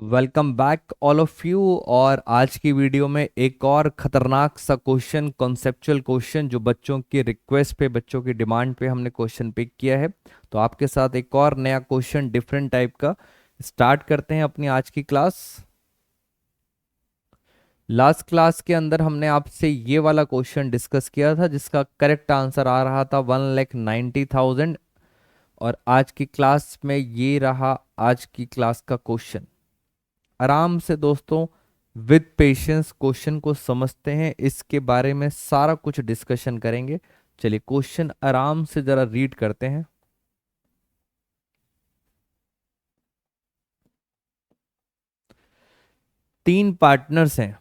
Welcome back all of you. और आज की वीडियो में एक और खतरनाक सा क्वेश्चन, कॉन्सेप्चुअल क्वेश्चन, जो बच्चों की रिक्वेस्ट पे, बच्चों की डिमांड पे हमने क्वेश्चन पिक किया है। तो आपके साथ एक और नया क्वेश्चन डिफरेंट टाइप का स्टार्ट करते हैं अपनी आज की क्लास। लास्ट क्लास के अंदर हमने आपसे ये वाला क्वेश्चन डिस्कस किया था जिसका करेक्ट आंसर आ रहा था 1,90,000। और आज की क्लास में ये रहा आज की क्लास का क्वेश्चन। आराम से दोस्तों, विद पेशेंस क्वेश्चन को समझते हैं, इसके बारे में सारा कुछ डिस्कशन करेंगे। चलिए क्वेश्चन आराम से जरा रीड करते हैं। तीन पार्टनर्स हैं,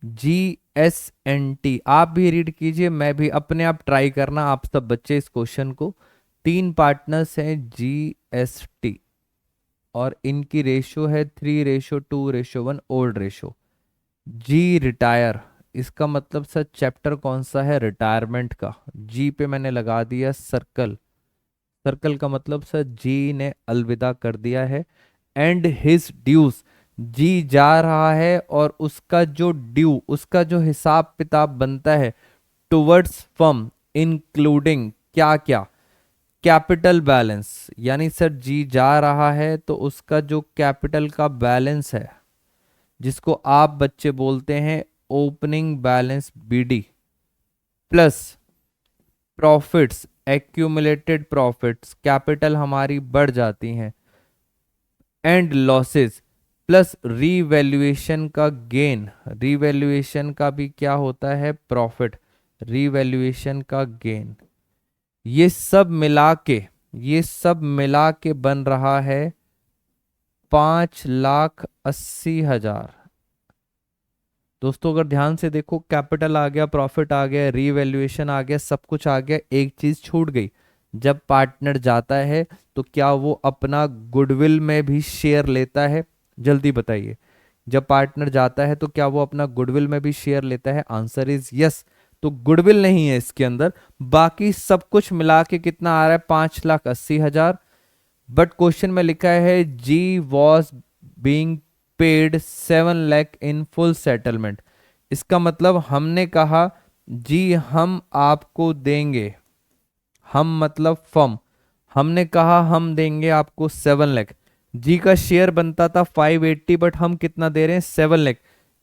GSNT। आप भी रीड कीजिए, मैं भी अपने आप ट्राई करना, आप सब बच्चे इस क्वेश्चन को। तीन पार्टनर्स हैं GST और इनकी रेशो है 3:2:1 ओल्ड रेशो। जी रिटायर, इसका मतलब सर चैप्टर कौन सा है? रिटायरमेंट का। जी पे मैंने लगा दिया सर्कल। सर्कल का मतलब सर जी ने अलविदा कर दिया है। एंड हिज ड्यूज, जी जा रहा है और उसका जो ड्यू, उसका जो हिसाब किताब बनता है टुवर्ड्स फर्म, इंक्लूडिंग क्या क्या? Capital balance. यानी सर जी जा रहा है तो उसका जो कैपिटल का बैलेंस है, जिसको आप बच्चे बोलते हैं opening balance BD, plus profits, accumulated profits, capital हमारी बढ़ जाती हैं, एंड लॉसेस, प्लस रीवैल्यूएशन का गेन। रीवैल्यूएशन का भी क्या होता है? प्रॉफिट। रीवैल्यूएशन का गेन, ये सब मिला के, ये सब मिला के बन रहा है 5,80,000। दोस्तों अगर ध्यान से देखो, कैपिटल आ गया, प्रॉफिट आ गया, रीवैल्यूएशन आ गया, सब कुछ आ गया, एक चीज छूट गई। जब पार्टनर जाता है तो क्या वो अपना गुडविल में भी शेयर लेता है? जल्दी बताइए। जब पार्टनर जाता है तो क्या वो अपना गुडविल में भी शेयर लेता है? Answer is yes. तो गुडविल नहीं है इसके अंदर, बाकी सब कुछ मिला के कितना आ रहा है? 5,80,000। बट क्वेश्चन में लिखा है G was being paid 7 lakh in full settlement. इसका मतलब हमने कहा जी हम आपको देंगे, हम मतलब फर्म, हमने कहा हम देंगे आपको 7 लाख। जी का शेयर बनता था 580, बट हम कितना दे रहे हैं? 7 लाख।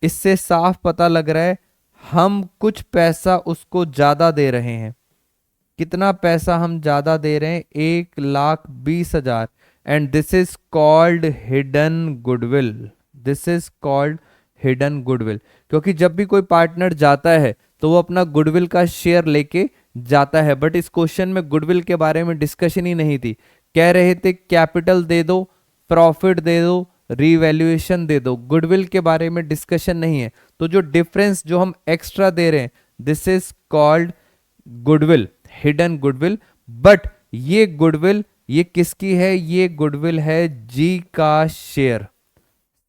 इससे साफ पता लग रहा है हम कुछ पैसा उसको ज्यादा दे रहे हैं। कितना पैसा हम ज्यादा दे रहे हैं? 1,20,000। And this is called hidden goodwill. This is called hidden goodwill. क्योंकि जब भी कोई पार्टनर जाता है तो वो अपना गुडविल का शेयर लेके जाता है। बट इस क्वेश्चन में गुडविल के बारे में डिस्कशन ही नहीं थी। कह रहे थे कैपिटल दे दो, प्रॉफिट दे दो, रीवैल्यूएशन दे दो, गुडविल के बारे में डिस्कशन नहीं है। तो जो डिफरेंस जो हम एक्स्ट्रा दे रहे हैं, this is called goodwill, hidden goodwill. But ये गुडविल, ये किसकी है? ये गुडविल है जी का शेयर।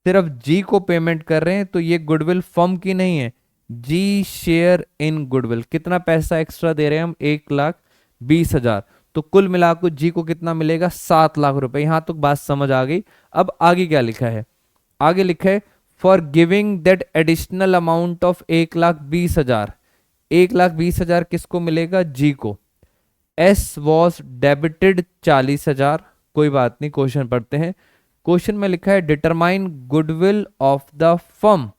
सिर्फ जी को पेमेंट कर रहे हैं तो ये गुडविल फर्म की नहीं है। जी शेयर इन गुडविल। कितना पैसा एक्स्ट्रा दे रहे हैं हम? 1,20,000। तो कुल मिलाकर जी को कितना मिलेगा? 7 लाख रुपए। यहां तक बात समझ आ गई। अब आगे क्या लिखा है? आगे लिखा है for giving that additional amount of 1,20,000। 1,20,000 किसको मिलेगा? जी को। S was debited 40,000। कोई बात नहीं, क्वेश्चन पढ़ते हैं। क्वेश्चन में लिखा है determine goodwill of the firm.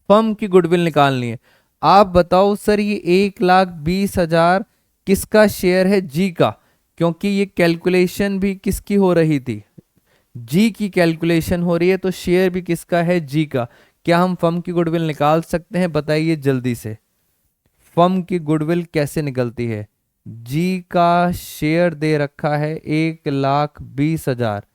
Firm की गुडविल निकालनी है। आप बताओ सर, ये 1,20,000 किसका शेयर है? जी का। क्योंकि ये कैलकुलेशन भी किसकी हो रही थी? जी की कैलकुलेशन हो रही है, तो शेयर भी किसका है? जी का। क्या हम फर्म की गुडविल निकाल सकते हैं? बताइए जल्दी से। फर्म की गुडविल कैसे निकलती है? जी का शेयर दे रखा है 1,20,000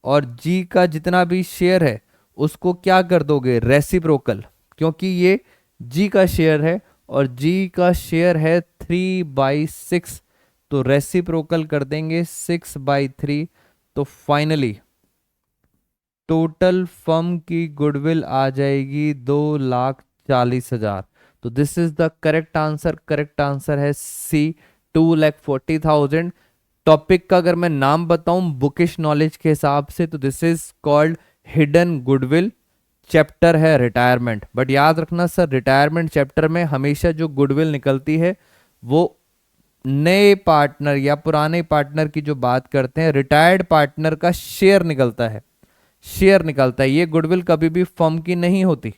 और जी का जितना भी शेयर है उसको क्या कर दोगे? रेसिप्रोकल। क्योंकि ये जी का शेयर है और जी का शेयर है 3/6, तो रेसिप्रोकल कर देंगे 6/3। तो फाइनली टोटल फर्म की गुडविल आ जाएगी 2,40,000। तो this is the correct answer. Correct answer है सी, 2,40,000। टॉपिक का अगर मैं नाम बताऊं बुकिश नॉलेज के हिसाब से, तो this is called hidden goodwill, chapter है रिटायरमेंट। बट याद रखना सर, रिटायरमेंट चैप्टर में हमेशा जो गुडविल निकलती है वो नए पार्टनर या पुराने पार्टनर की जो बात करते हैं, रिटायर्ड पार्टनर का शेयर निकलता है, शेयर निकलता है। ये गुडविल कभी भी फर्म की नहीं होती।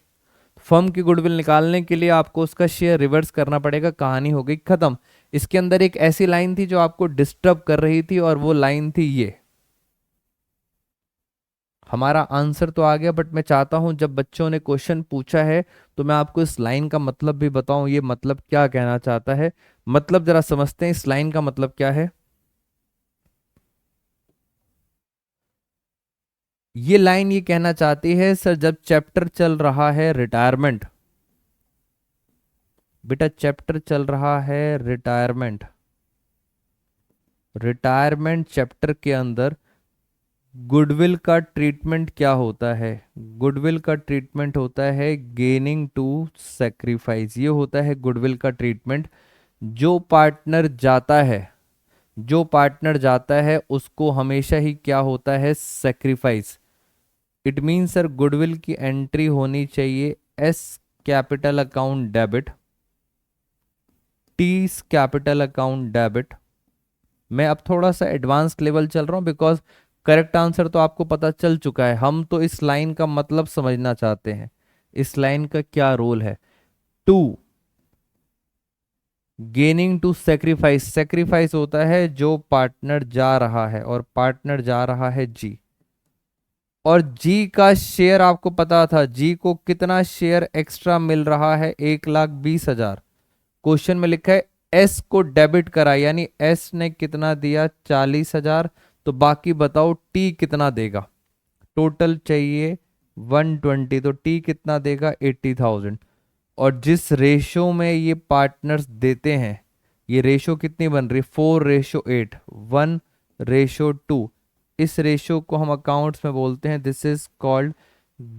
फर्म की गुडविल निकालने के लिए आपको उसका शेयर रिवर्स करना पड़ेगा। कहानी हो गई खत्म। इसके अंदर एक ऐसी लाइन थी जो आपको डिस्टर्ब कर रही थी और वो लाइन थी ये। हमारा आंसर तो आ गया, बट मैं चाहता हूं जब बच्चों ने क्वेश्चन पूछा है तो मैं आपको इस लाइन का मतलब भी बताऊं, ये मतलब क्या कहना चाहता है। मतलब जरा समझते हैं इस लाइन का मतलब क्या है। ये लाइन ये कहना चाहती है सर, जब चैप्टर चल रहा है रिटायरमेंट, बेटा चैप्टर चल रहा है रिटायरमेंट, रिटायरमेंट चैप्टर के अंदर गुडविल का ट्रीटमेंट क्या होता है। गुडविल का ट्रीटमेंट होता है गेनिंग टू सेक्रीफाइस। ये होता है गुडविल का ट्रीटमेंट। जो पार्टनर जाता है, जो पार्टनर जाता है उसको हमेशा ही क्या होता है, sacrifice. It mean sir goodwill की एंट्री होनी चाहिए S capital account debit, T capital account debit. मैं अब थोड़ा सा एडवांस लेवल चल रहा हूं बिकॉज करेक्ट आंसर तो आपको पता चल चुका है। हम तो इस लाइन का मतलब समझना चाहते हैं, इस लाइन का क्या रोल है। To gaining to sacrifice, sacrifice होता है जो पार्टनर जा रहा है, और पार्टनर जा रहा है जी। और जी का शेयर आपको पता था, जी को कितना शेयर एक्स्ट्रा मिल रहा है, 1,20,000। क्वेश्चन में लिखा है एस को डेबिट करा, यानी एस ने कितना दिया, 40,000। तो बाकी बताओ टी कितना देगा। टोटल चाहिए 120, तो टी कितना देगा, 80,000। और जिस रेशो में ये पार्टनर्स देते हैं, ये रेशो कितनी बन रही, 4:8, 1:2। इस रेशो को हम अकाउंट्स में बोलते हैं, this is called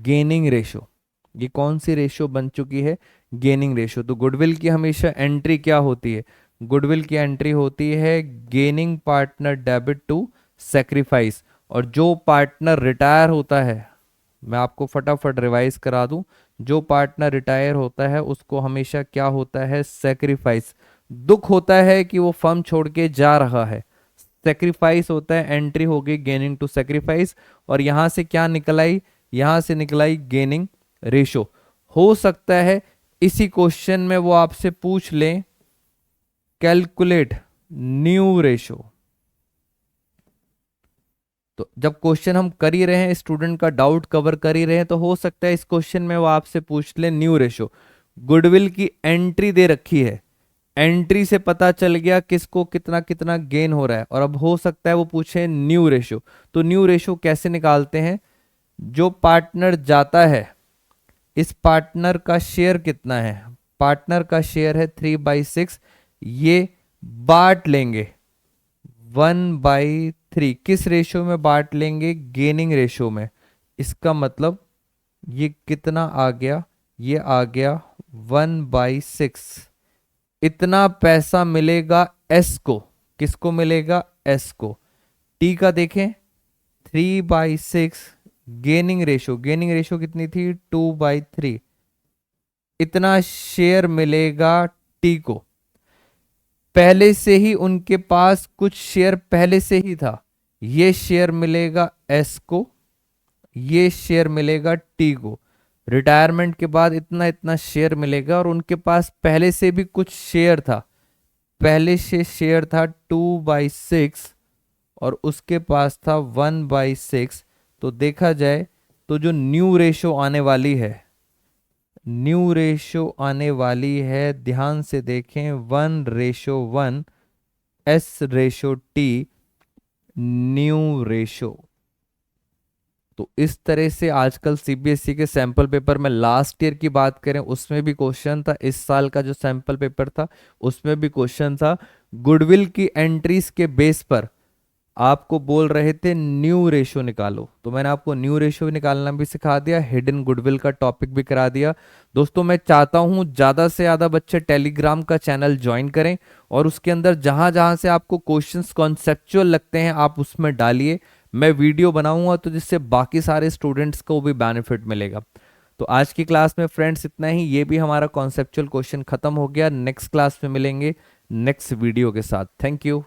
gaining ratio. ये कौन सी रेशो बन चुकी है, गेनिंग रेशो। तो गुडविल की हमेशा एंट्री क्या होती है, गुडविल की एंट्री होती है gaining partner debit to sacrifice. और जो पार्टनर रिटायर होता है, मैं आपको फटाफट रिवाइज करा दूं, जो पार्टनर रिटायर होता है उसको हमेशा क्या होता है, सेक्रीफाइस। दुख होता है कि वो फर्म छोड़ के जा रहा है, सेक्रीफाइस होता है, एंट्री हो गई गेनिंग टू सेक्रीफाइस। और यहां से क्या निकल आई, यहां से निकल आई गेनिंग रेशो। हो सकता है इसी क्वेश्चन में वो आपसे पूछ लें कैलकुलेट न्यू रेशो। तो जब क्वेश्चन हम कर ही रहे हैं, स्टूडेंट का डाउट कवर कर ही रहे हैं, तो हो सकता है इस क्वेश्चन में वो आपसे पूछ ले न्यू रेशो। गुडविल की एंट्री दे रखी है, एंट्री से पता चल गया किसको कितना कितना गेन हो रहा है, और अब हो सकता है वो पूछे न्यू रेशो। तो न्यू रेशो कैसे निकालते हैं, जो पार्टनर जाता है इस पार्टनर का शेयर कितना है, पार्टनर का शेयर है 3/6, ये बांट लेंगे 1/3। किस रेशो में बांट लेंगे, गेनिंग रेशो में। इसका मतलब ये कितना आ गया, ये आ गया 1/6। इतना पैसा मिलेगा एस को, किसको मिलेगा, एस को। टी का देखें 3/6, गेनिंग रेशो, गेनिंग रेशो कितनी थी, 2/3। इतना शेयर मिलेगा टी को। पहले से ही उनके पास कुछ शेयर पहले से ही था, ये शेयर मिलेगा एस को, ये शेयर मिलेगा टी को। रिटायरमेंट के बाद इतना इतना शेयर मिलेगा, और उनके पास पहले से भी कुछ शेयर था, पहले से शेयर था 2/6 और उसके पास था 1/6। तो देखा जाए तो जो न्यू रेशो आने वाली है, न्यू रेशो आने वाली है, ध्यान से देखें, 1:1, S/T, न्यू रेशो। तो इस तरह से आजकल सीबीएसई के सैंपल पेपर में लास्ट ईयर की बात करें उसमें भी क्वेश्चन था, इस साल का जो सैंपल पेपर था उसमें भी क्वेश्चन था। गुडविल की एंट्रीज के बेस पर आपको बोल रहे थे न्यू रेशो निकालो, तो मैंने आपको न्यू रेशो निकालना भी सिखा दिया, हिडन गुडविल का टॉपिक भी करा दिया। दोस्तों मैं चाहता हूं ज्यादा से ज्यादा बच्चे टेलीग्राम का चैनल ज्वाइन करें, और उसके अंदर जहां जहां से आपको क्वेश्चंस कॉन्सेप्चुअल लगते हैं आप उसमें डालिए। मैं वीडियो बनाऊंगा तो जिससे बाकी सारे स्टूडेंट्स को भी बेनिफिट मिलेगा। तो आज की क्लास में फ्रेंड्स इतना ही, ये भी हमारा कॉन्सेप्चुअल क्वेश्चन खत्म हो गया। नेक्स्ट क्लास में मिलेंगे नेक्स्ट वीडियो के साथ। Thank you.